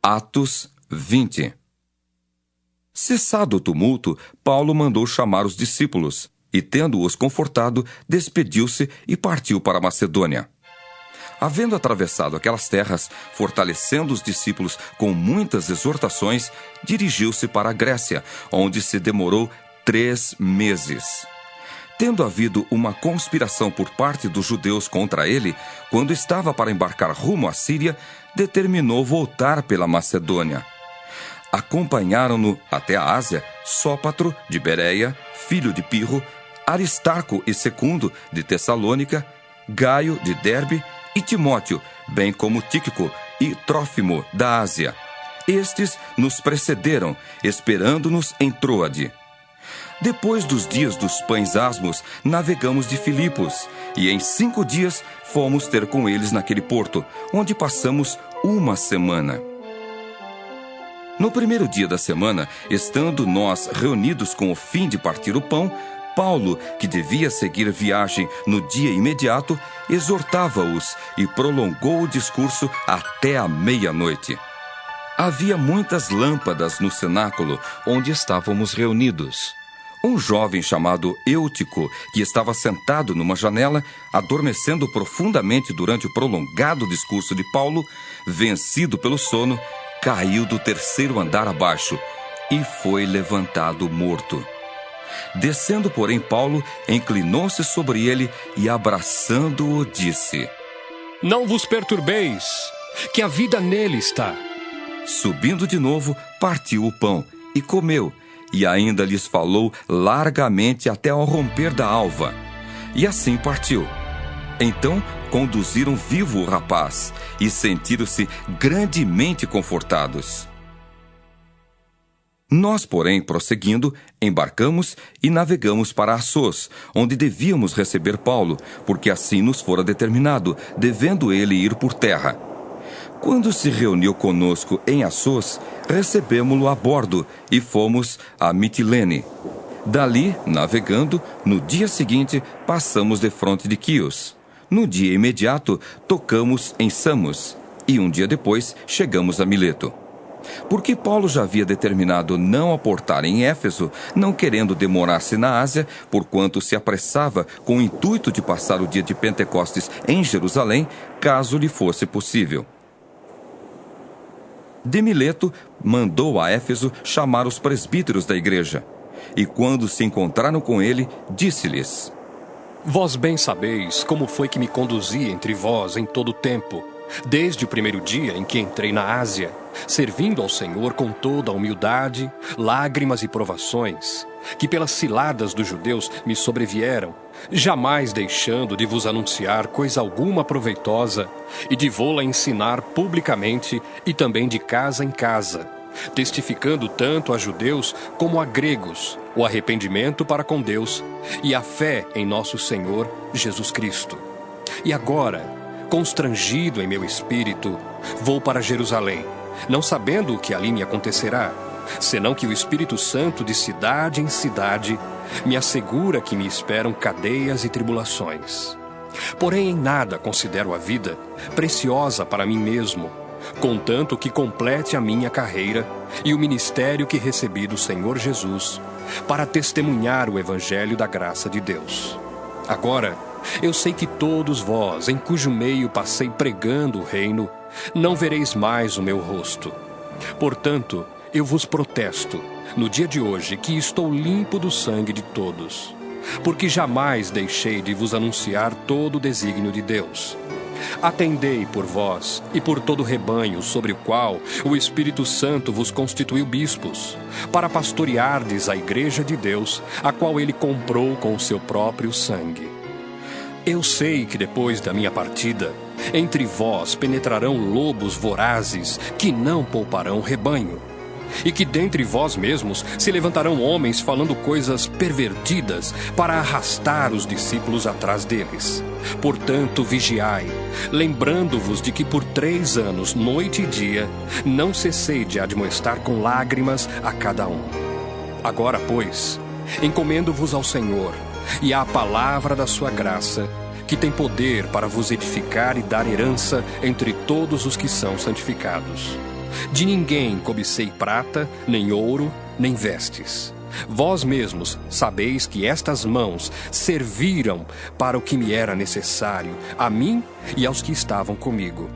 Atos 20. Cessado o tumulto, Paulo mandou chamar os discípulos e, tendo-os confortado, despediu-se e partiu para a Macedônia. Havendo atravessado aquelas terras, fortalecendo os discípulos com muitas exortações, dirigiu-se para a Grécia, onde se demorou 3 meses. Tendo havido uma conspiração por parte dos judeus contra ele, quando estava para embarcar rumo à Síria, determinou voltar pela Macedônia. Acompanharam-no até a Ásia Sópatro, de Bereia, filho de Pirro, Aristarco e Secundo, de Tessalônica, Gaio, de Derbe, e Timóteo, bem como Tíquico e Trófimo, da Ásia. Estes nos precederam, esperando-nos em Troade. Depois dos dias dos pães asmos, navegamos de Filipos, e em 5 dias fomos ter com eles naquele porto, onde passamos 1 semana. No primeiro dia da semana, estando nós reunidos com o fim de partir o pão, Paulo, que devia seguir viagem no dia imediato, exortava-os e prolongou o discurso até a meia-noite. Havia muitas lâmpadas no cenáculo onde estávamos reunidos. Um jovem chamado Eutico, que estava sentado numa janela, adormecendo profundamente durante o prolongado discurso de Paulo, vencido pelo sono, caiu do 3º andar abaixo e foi levantado morto. Descendo, porém, Paulo inclinou-se sobre ele e, abraçando-o, disse: Não vos perturbeis, que a vida nele está. Subindo de novo, partiu o pão e comeu, e ainda lhes falou largamente até ao romper da alva. E assim partiu. Então conduziram vivo o rapaz e sentiram-se grandemente confortados. Nós, porém, prosseguindo, embarcamos e navegamos para Assos, onde devíamos receber Paulo, porque assim nos fora determinado, devendo ele ir por terra. Quando se reuniu conosco em Assos, recebemo-lo a bordo e fomos a Mitilene. Dali, navegando, no dia seguinte, passamos defronte de Quios. No dia imediato, tocamos em Samos, e um dia depois chegamos a Mileto. Porque Paulo já havia determinado não aportar em Éfeso, não querendo demorar-se na Ásia, porquanto se apressava com o intuito de passar o dia de Pentecostes em Jerusalém, caso lhe fosse possível. De Mileto, mandou a Éfeso chamar os presbíteros da igreja. E quando se encontraram com ele, disse-lhes: Vós bem sabeis como foi que me conduzi entre vós em todo o tempo, desde o primeiro dia em que entrei na Ásia, servindo ao Senhor com toda a humildade, lágrimas e provações, que pelas ciladas dos judeus me sobrevieram, jamais deixando de vos anunciar coisa alguma proveitosa, e de vô-la ensinar publicamente e também de casa em casa, testificando tanto a judeus como a gregos o arrependimento para com Deus e a fé em nosso Senhor Jesus Cristo. E agora, constrangido em meu espírito, vou para Jerusalém, não sabendo o que ali me acontecerá, senão que o Espírito Santo de cidade em cidade me assegura que me esperam cadeias e tribulações. Porém, em nada considero a vida preciosa para mim mesmo, contanto que complete a minha carreira e o ministério que recebi do Senhor Jesus, para testemunhar o Evangelho da graça de Deus. Agora, eu sei que todos vós, em cujo meio passei pregando o reino, não vereis mais o meu rosto. Portanto, eu vos protesto, no dia de hoje, que estou limpo do sangue de todos, porque jamais deixei de vos anunciar todo o desígnio de Deus. Atendei por vós e por todo o rebanho sobre o qual o Espírito Santo vos constituiu bispos, para pastoreardes a igreja de Deus, a qual ele comprou com o seu próprio sangue. Eu sei que depois da minha partida, entre vós penetrarão lobos vorazes que não pouparão o rebanho, e que dentre vós mesmos se levantarão homens falando coisas pervertidas para arrastar os discípulos atrás deles. Portanto, vigiai, lembrando-vos de que por 3 anos, noite e dia, não cessei de admoestar com lágrimas a cada um. Agora, pois, encomendo-vos ao Senhor e à palavra da sua graça, que tem poder para vos edificar e dar herança entre todos os que são santificados. De ninguém cobicei prata, nem ouro, nem vestes. Vós mesmos sabeis que estas mãos serviram para o que me era necessário, a mim e aos que estavam comigo.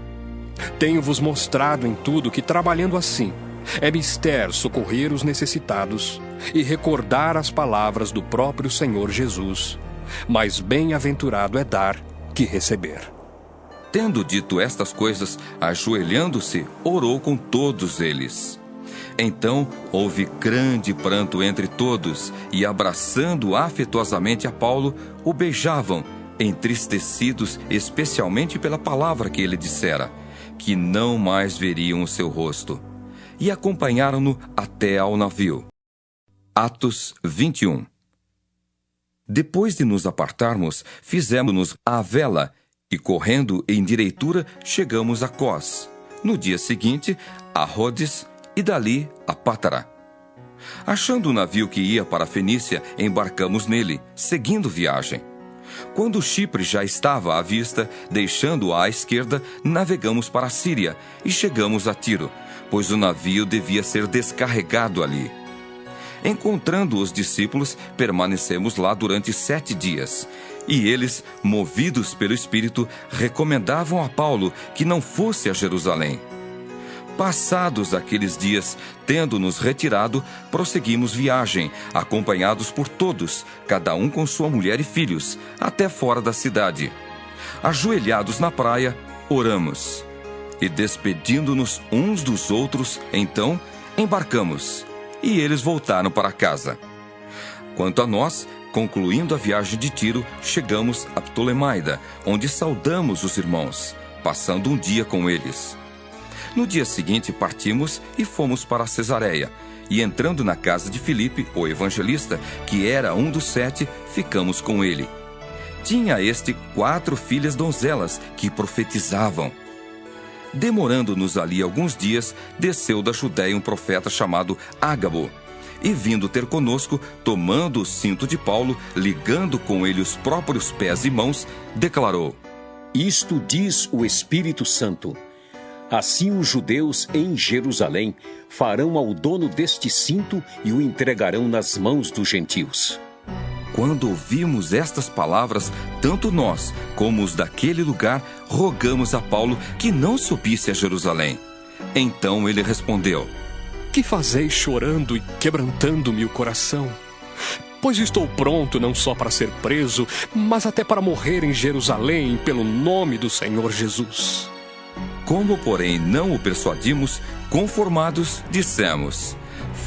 Tenho-vos mostrado em tudo que, trabalhando assim, é mister socorrer os necessitados e recordar as palavras do próprio Senhor Jesus. Mais bem-aventurado é dar que receber. Tendo dito estas coisas, ajoelhando-se, orou com todos eles. Então houve grande pranto entre todos, e abraçando afetuosamente a Paulo, o beijavam, entristecidos especialmente pela palavra que ele dissera, que não mais veriam o seu rosto. E acompanharam-no até ao navio. Atos 21. Depois de nos apartarmos, fizemos-nos à vela, e correndo em direitura, chegamos a Cós. No dia seguinte, a Rhodes, e dali a Pátara. Achando o navio que ia para a Fenícia, embarcamos nele, seguindo viagem. Quando Chipre já estava à vista, deixando-o à esquerda, navegamos para a Síria e chegamos a Tiro, pois o navio devia ser descarregado ali. Encontrando os discípulos, permanecemos lá durante 7 dias. E eles, movidos pelo Espírito, recomendavam a Paulo que não fosse a Jerusalém. Passados aqueles dias, tendo-nos retirado, prosseguimos viagem, acompanhados por todos, cada um com sua mulher e filhos, até fora da cidade. Ajoelhados na praia, oramos. E despedindo-nos uns dos outros, então, embarcamos, e eles voltaram para casa. Quanto a nós, concluindo a viagem de Tiro, chegamos a Ptolemaida, onde saudamos os irmãos, passando um dia com eles. No dia seguinte partimos e fomos para Cesareia, e entrando na casa de Filipe, o evangelista, que era um dos 7, ficamos com ele. Tinha este 4 filhas donzelas que profetizavam. Demorando-nos ali alguns dias, desceu da Judéia um profeta chamado Ágabo, e vindo ter conosco, tomando o cinto de Paulo, ligando com ele os próprios pés e mãos, declarou: Isto diz o Espírito Santo. Assim os judeus em Jerusalém farão ao dono deste cinto e o entregarão nas mãos dos gentios. Quando ouvimos estas palavras, tanto nós como os daquele lugar rogamos a Paulo que não subisse a Jerusalém. Então ele respondeu: Que fazeis chorando e quebrantando-me o coração? Pois estou pronto não só para ser preso, mas até para morrer em Jerusalém pelo nome do Senhor Jesus. Como, porém, não o persuadimos, conformados, dissemos: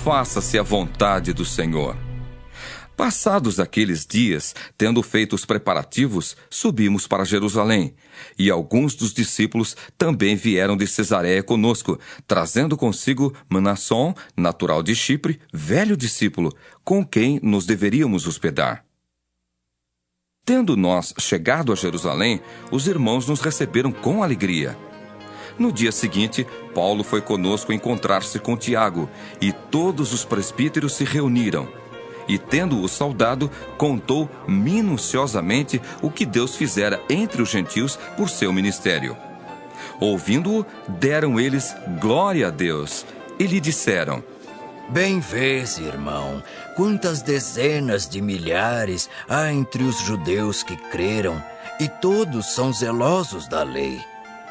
Faça-se a vontade do Senhor. Passados aqueles dias, tendo feito os preparativos, subimos para Jerusalém, e alguns dos discípulos também vieram de Cesareia conosco, trazendo consigo Mnasson, natural de Chipre, velho discípulo, com quem nos deveríamos hospedar. Tendo nós chegado a Jerusalém, os irmãos nos receberam com alegria. No dia seguinte, Paulo foi conosco encontrar-se com Tiago, e todos os presbíteros se reuniram. E, tendo-o saudado, contou minuciosamente o que Deus fizera entre os gentios por seu ministério. Ouvindo-o, deram eles glória a Deus, e lhe disseram: Bem vês, irmão, quantas dezenas de milhares há entre os judeus que creram, e todos são zelosos da lei.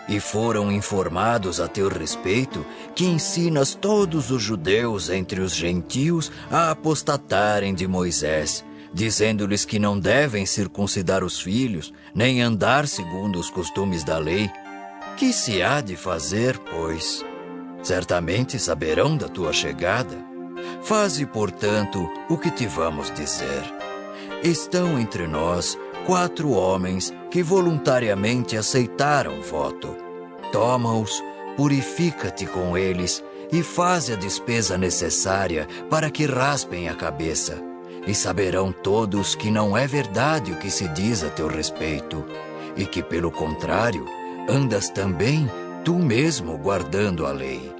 E foram informados a teu respeito que ensinas todos os judeus entre os gentios a apostatarem de Moisés, dizendo-lhes que não devem circuncidar os filhos, nem andar segundo os costumes da lei. Que se há de fazer, pois? Certamente saberão da tua chegada. Faze, portanto, o que te vamos dizer. Estão entre nós 4 homens que voluntariamente aceitaram o voto. Toma-os, purifica-te com eles e faze a despesa necessária para que raspem a cabeça. E saberão todos que não é verdade o que se diz a teu respeito, e que, pelo contrário, andas também tu mesmo guardando a lei.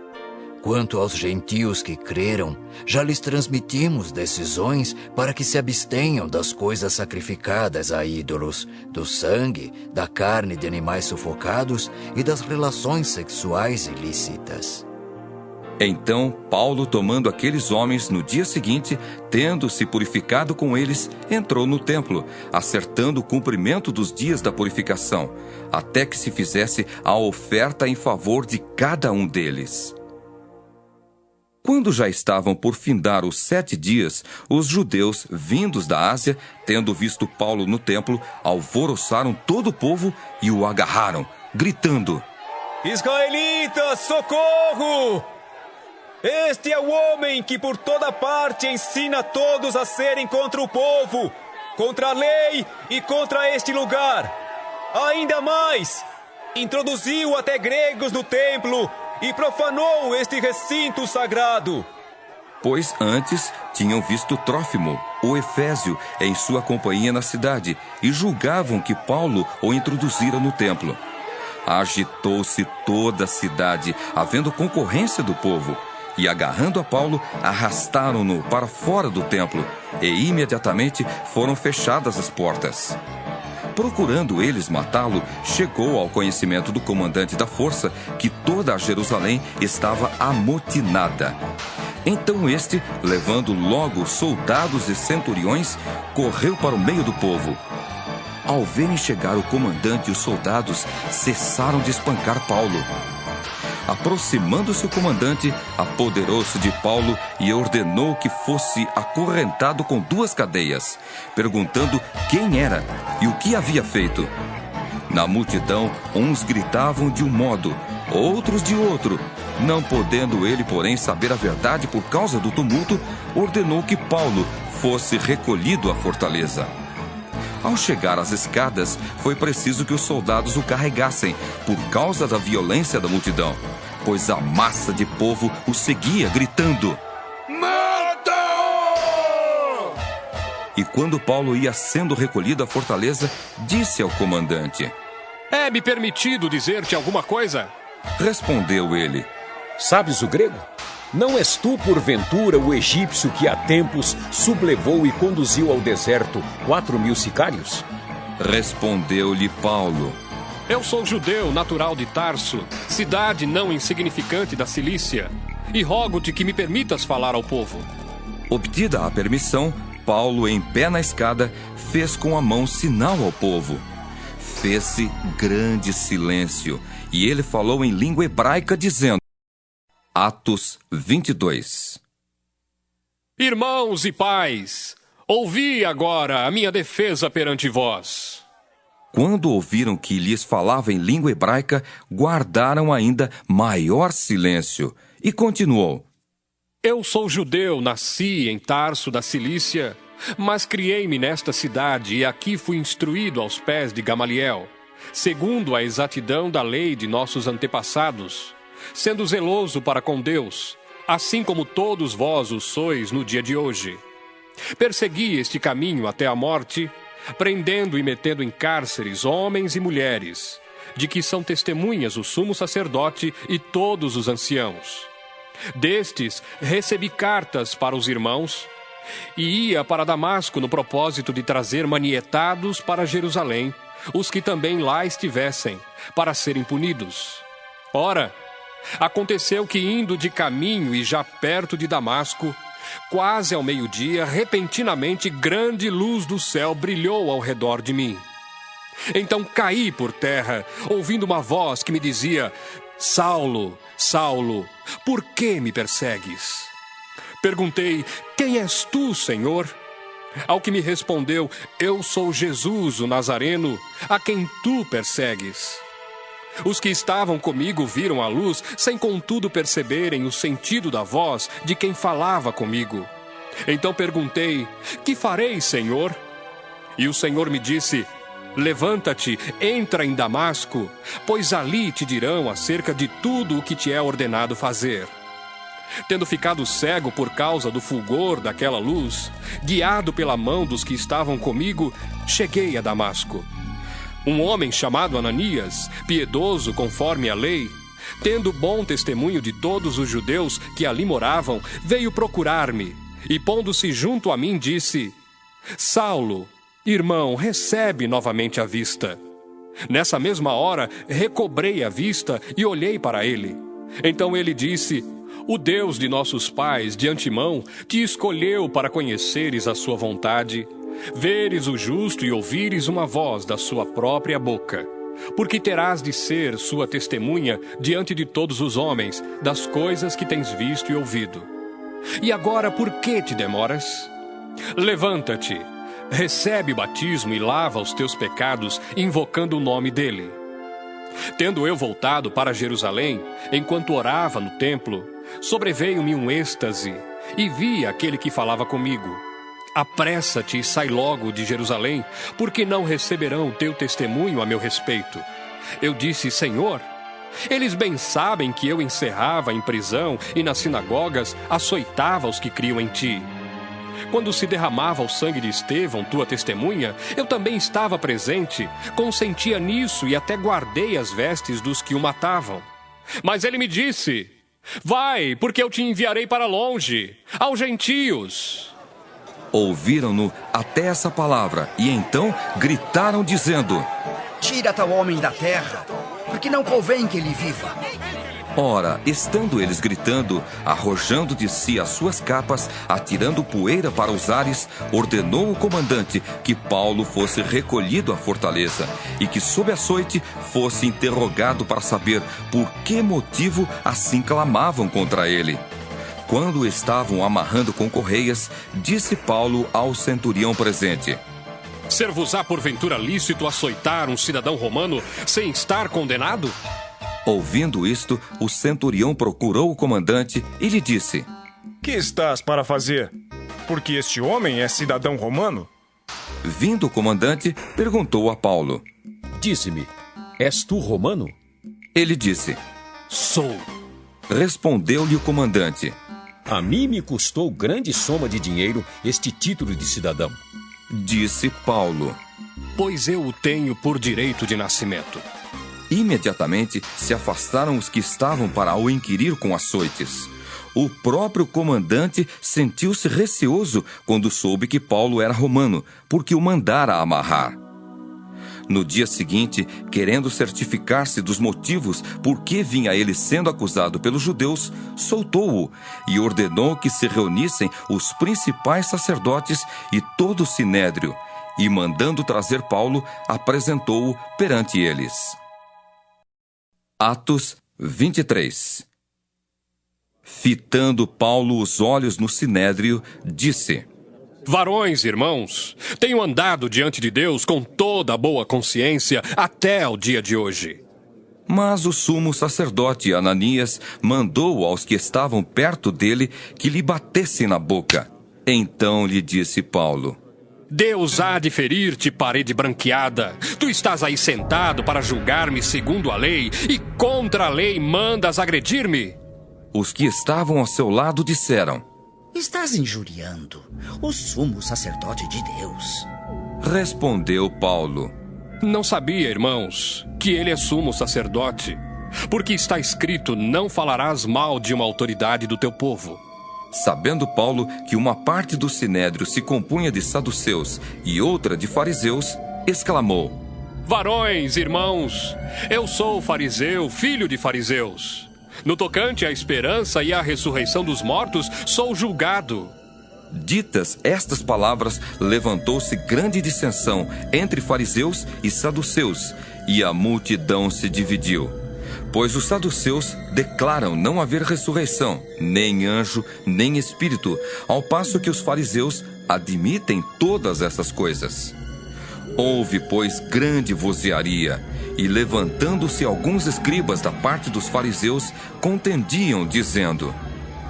Quanto aos gentios que creram, já lhes transmitimos decisões para que se abstenham das coisas sacrificadas a ídolos, do sangue, da carne de animais sufocados e das relações sexuais ilícitas. Então Paulo, tomando aqueles homens no dia seguinte, tendo se purificado com eles, entrou no templo, acertando o cumprimento dos dias da purificação, até que se fizesse a oferta em favor de cada um deles. Quando já estavam por findar os 7 dias, os judeus, vindos da Ásia, tendo visto Paulo no templo, alvoroçaram todo o povo e o agarraram, gritando: Israelitas, socorro! Este é o homem que por toda parte ensina todos a serem contra o povo, contra a lei e contra este lugar. Ainda mais, introduziu até gregos no templo e profanou este recinto sagrado. Pois antes tinham visto Trófimo, o Efésio, em sua companhia na cidade, e julgavam que Paulo o introduzira no templo. Agitou-se toda a cidade, havendo concorrência do povo, e agarrando a Paulo, arrastaram-no para fora do templo, e imediatamente foram fechadas as portas. Procurando eles matá-lo, chegou ao conhecimento do comandante da força que toda a Jerusalém estava amotinada. Então este, levando logo soldados e centuriões, correu para o meio do povo. Ao verem chegar o comandante e os soldados, cessaram de espancar Paulo. Aproximando-se o comandante, apoderou-se de Paulo e ordenou que fosse acorrentado com 2 cadeias, perguntando quem era e o que havia feito. Na multidão, uns gritavam de um modo, outros de outro. Não podendo ele, porém, saber a verdade por causa do tumulto, ordenou que Paulo fosse recolhido à fortaleza. Ao chegar às escadas, foi preciso que os soldados o carregassem, por causa da violência da multidão, pois a massa de povo o seguia, gritando: Mata! E quando Paulo ia sendo recolhido à fortaleza, disse ao comandante: É-me permitido dizer-te alguma coisa? Respondeu ele: Sabes o grego? Não és tu, porventura, o egípcio que há tempos sublevou e conduziu ao deserto 4.000 sicários? Respondeu-lhe Paulo: Eu sou judeu, natural de Tarso, cidade não insignificante da Cilícia, e rogo-te que me permitas falar ao povo. Obtida a permissão, Paulo, em pé na escada, fez com a mão sinal ao povo. Fez-se grande silêncio, e ele falou em língua hebraica, dizendo: Atos 22. Irmãos e pais, ouvi agora a minha defesa perante vós. Quando ouviram que lhes falava em língua hebraica, guardaram ainda maior silêncio. E continuou: Eu sou judeu, nasci em Tarso da Cilícia, mas criei-me nesta cidade e aqui fui instruído aos pés de Gamaliel, segundo a exatidão da lei de nossos antepassados, sendo zeloso para com Deus, assim como todos vós o sois no dia de hoje. Persegui este caminho até a morte, prendendo e metendo em cárceres homens e mulheres, de que são testemunhas o sumo sacerdote e todos os anciãos. Destes recebi cartas para os irmãos, e ia para Damasco no propósito de trazer manietados para Jerusalém os que também lá estivessem, para serem punidos. Ora, aconteceu que, indo de caminho e já perto de Damasco, quase ao meio-dia, repentinamente grande luz do céu brilhou ao redor de mim. Então caí por terra, ouvindo uma voz que me dizia: Saulo, Saulo, por que me persegues? Perguntei: Quem és tu, Senhor? Ao que me respondeu: Eu sou Jesus, o Nazareno, a quem tu persegues. Os que estavam comigo viram a luz, sem contudo perceberem o sentido da voz de quem falava comigo. Então perguntei: Que farei, Senhor? E o Senhor me disse: Levanta-te, entra em Damasco, pois ali te dirão acerca de tudo o que te é ordenado fazer. Tendo ficado cego por causa do fulgor daquela luz, guiado pela mão dos que estavam comigo, cheguei a Damasco. Um homem chamado Ananias, piedoso conforme a lei, tendo bom testemunho de todos os judeus que ali moravam, veio procurar-me, e pondo-se junto a mim disse: Saulo, irmão, recebe novamente a vista. Nessa mesma hora, recobrei a vista e olhei para ele. Então ele disse: O Deus de nossos pais, de antemão, te escolheu para conheceres a sua vontade, veres o justo e ouvires uma voz da sua própria boca. Porque terás de ser sua testemunha diante de todos os homens das coisas que tens visto e ouvido. E agora por que te demoras? Levanta-te, recebe o batismo e lava os teus pecados, invocando o nome dele. Tendo eu voltado para Jerusalém, enquanto orava no templo, sobreveio-me um êxtase, e vi aquele que falava comigo: apressa-te e sai logo de Jerusalém, porque não receberão o teu testemunho a meu respeito. Eu disse: Senhor, eles bem sabem que eu encerrava em prisão e nas sinagogas açoitava os que criam em ti. Quando se derramava o sangue de Estevão, tua testemunha, eu também estava presente, consentia nisso e até guardei as vestes dos que o matavam. Mas ele me disse: vai, porque eu te enviarei para longe, aos gentios. Ouviram-no até essa palavra e então gritaram dizendo: tira tal homem da terra, porque não convém que ele viva. Ora, estando eles gritando, arrojando de si as suas capas, atirando poeira para os ares, ordenou o comandante que Paulo fosse recolhido à fortaleza e que, sob açoite, fosse interrogado para saber por que motivo assim clamavam contra ele. Quando estavam amarrando com correias, disse Paulo ao centurião presente: ser-vos-á porventura lícito açoitar um cidadão romano sem estar condenado? Ouvindo isto, o centurião procurou o comandante e lhe disse: que estás para fazer? Porque este homem é cidadão romano? Vindo o comandante, perguntou a Paulo: dize-me, és tu romano? Ele disse: sou. Respondeu-lhe o comandante: a mim me custou grande soma de dinheiro este título de cidadão. Disse Paulo: pois eu o tenho por direito de nascimento. Imediatamente se afastaram os que estavam para o inquirir com açoites. O próprio comandante sentiu-se receoso quando soube que Paulo era romano, porque o mandara amarrar. No dia seguinte, querendo certificar-se dos motivos por que vinha ele sendo acusado pelos judeus, soltou-o e ordenou que se reunissem os principais sacerdotes e todo o sinédrio, e mandando trazer Paulo, apresentou-o perante eles. Atos 23. Fitando Paulo os olhos no sinédrio, disse: varões, irmãos, tenho andado diante de Deus com toda a boa consciência até o dia de hoje. Mas o sumo sacerdote Ananias mandou aos que estavam perto dele que lhe batessem na boca. Então lhe disse Paulo: Deus há de ferir-te, parede branqueada. Tu estás aí sentado para julgar-me segundo a lei, e contra a lei mandas agredir-me? Os que estavam ao seu lado disseram: estás injuriando o sumo sacerdote de Deus. Respondeu Paulo: não sabia, irmãos, que ele é sumo sacerdote, porque está escrito: não falarás mal de uma autoridade do teu povo. Sabendo Paulo que uma parte do sinédrio se compunha de saduceus e outra de fariseus, exclamou: varões, irmãos, eu sou fariseu, filho de fariseus. No tocante à esperança e à ressurreição dos mortos, sou julgado. Ditas estas palavras, levantou-se grande dissensão entre fariseus e saduceus, e a multidão se dividiu. Pois os saduceus declaram não haver ressurreição, nem anjo, nem espírito, ao passo que os fariseus admitem todas essas coisas. Houve, pois, grande vozearia, e levantando-se alguns escribas da parte dos fariseus, contendiam, dizendo: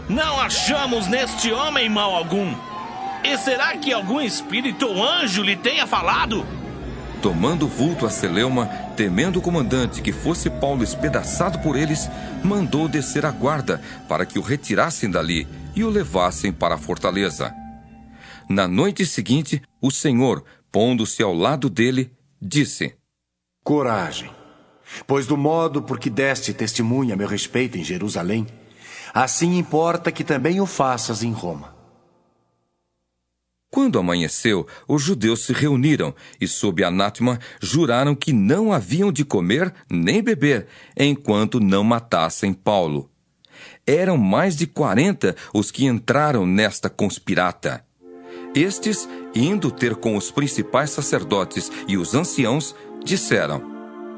não achamos neste homem mal algum. E será que algum espírito ou anjo lhe tenha falado? Tomando vulto a celeuma, temendo o comandante que fosse Paulo espedaçado por eles, mandou descer a guarda para que o retirassem dali e o levassem para a fortaleza. Na noite seguinte, o Senhor, pondo-se ao lado dele, disse: coragem, pois do modo por que deste testemunha a meu respeito em Jerusalém, assim importa que também o faças em Roma. Quando amanheceu, os judeus se reuniram e, sob anátema, juraram que não haviam de comer nem beber, enquanto não matassem Paulo. eram mais de 40 os que entraram nesta conspirata. Estes, indo ter com os principais sacerdotes e os anciãos, disseram: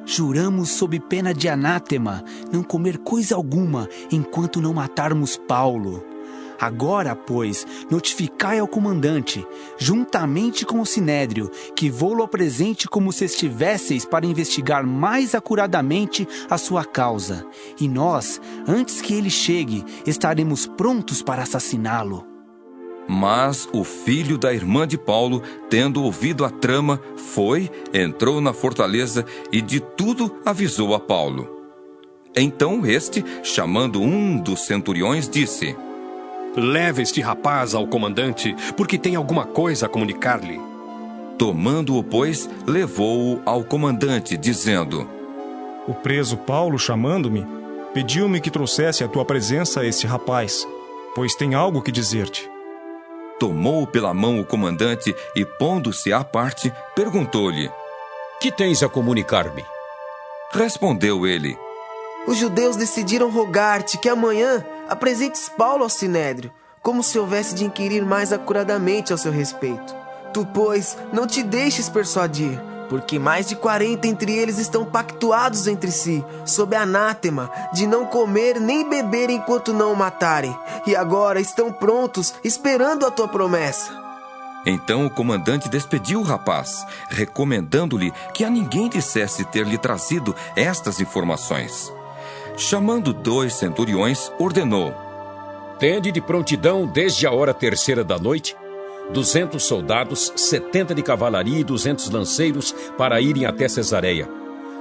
Juramos sob pena de anátema não comer coisa alguma enquanto não matarmos Paulo. Agora, pois, notificai ao comandante, juntamente com o sinédrio, que vou-lo apresente como se estivesseis para investigar mais acuradamente a sua causa. E nós, antes que ele chegue, estaremos prontos para assassiná-lo. Mas o filho da irmã de Paulo, tendo ouvido a trama, entrou na fortaleza e de tudo avisou a Paulo. Então este, chamando um dos centuriões, disse: Leve este rapaz ao comandante, porque tem alguma coisa a comunicar-lhe. Tomando-o, pois, levou-o ao comandante, dizendo: O preso Paulo, chamando-me, pediu-me que trouxesse à tua presença este rapaz, pois tem algo que dizer-te. Tomou pela mão o comandante e, pondo-se à parte, perguntou-lhe: Que tens a comunicar-me? Respondeu ele: Os judeus decidiram rogar-te que amanhã apresentes Paulo ao sinédrio, como se houvesse de inquirir mais acuradamente ao seu respeito. Tu, pois, não te deixes persuadir, porque mais de 40 entre eles estão pactuados entre si, sob anátema, de não comer nem beber enquanto não o matarem, e agora estão prontos, esperando a tua promessa. Então o comandante despediu o rapaz, recomendando-lhe que a ninguém dissesse ter-lhe trazido estas informações. Chamando 2 centuriões, ordenou: Tende de prontidão desde a hora 3ª da noite 200 soldados, 70 de cavalaria e 200 lanceiros para irem até Cesareia.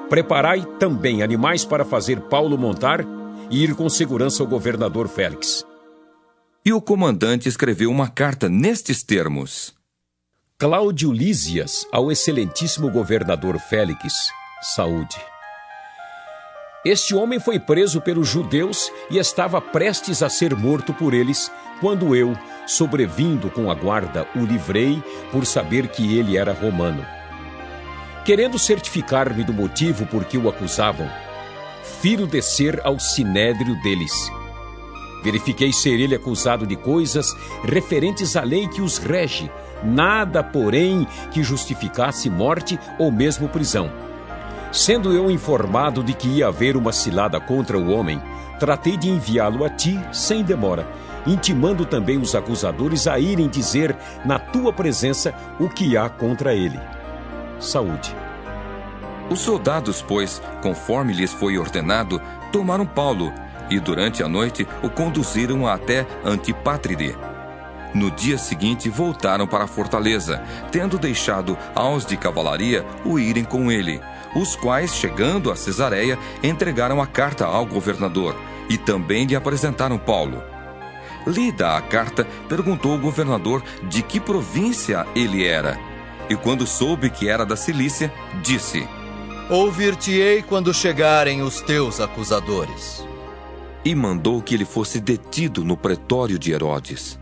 Preparai também animais para fazer Paulo montar e ir com segurança ao governador Félix. E o comandante escreveu uma carta nestes termos: Cláudio Lísias ao excelentíssimo governador Félix, saúde. Este homem foi preso pelos judeus e estava prestes a ser morto por eles, quando eu, sobrevindo com a guarda, o livrei por saber que ele era romano. Querendo certificar-me do motivo por que o acusavam, firo descer ao sinédrio deles. Verifiquei ser ele acusado de coisas referentes à lei que os rege, nada, porém, que justificasse morte ou mesmo prisão. Sendo eu informado de que ia haver uma cilada contra o homem, tratei de enviá-lo a ti sem demora, intimando também os acusadores a irem dizer na tua presença o que há contra ele. Saúde. Os soldados, pois, conforme lhes foi ordenado, tomaram Paulo e durante a noite o conduziram até Antipátride. No dia seguinte voltaram para a fortaleza, tendo deixado aos de cavalaria o irem com ele, os quais, chegando a Cesareia, entregaram a carta ao governador e também lhe apresentaram Paulo. Lida a carta, perguntou o governador de que província ele era, e quando soube que era da Cilícia, disse: Ouvir-te-ei quando chegarem os teus acusadores. E mandou que ele fosse detido no pretório de Herodes.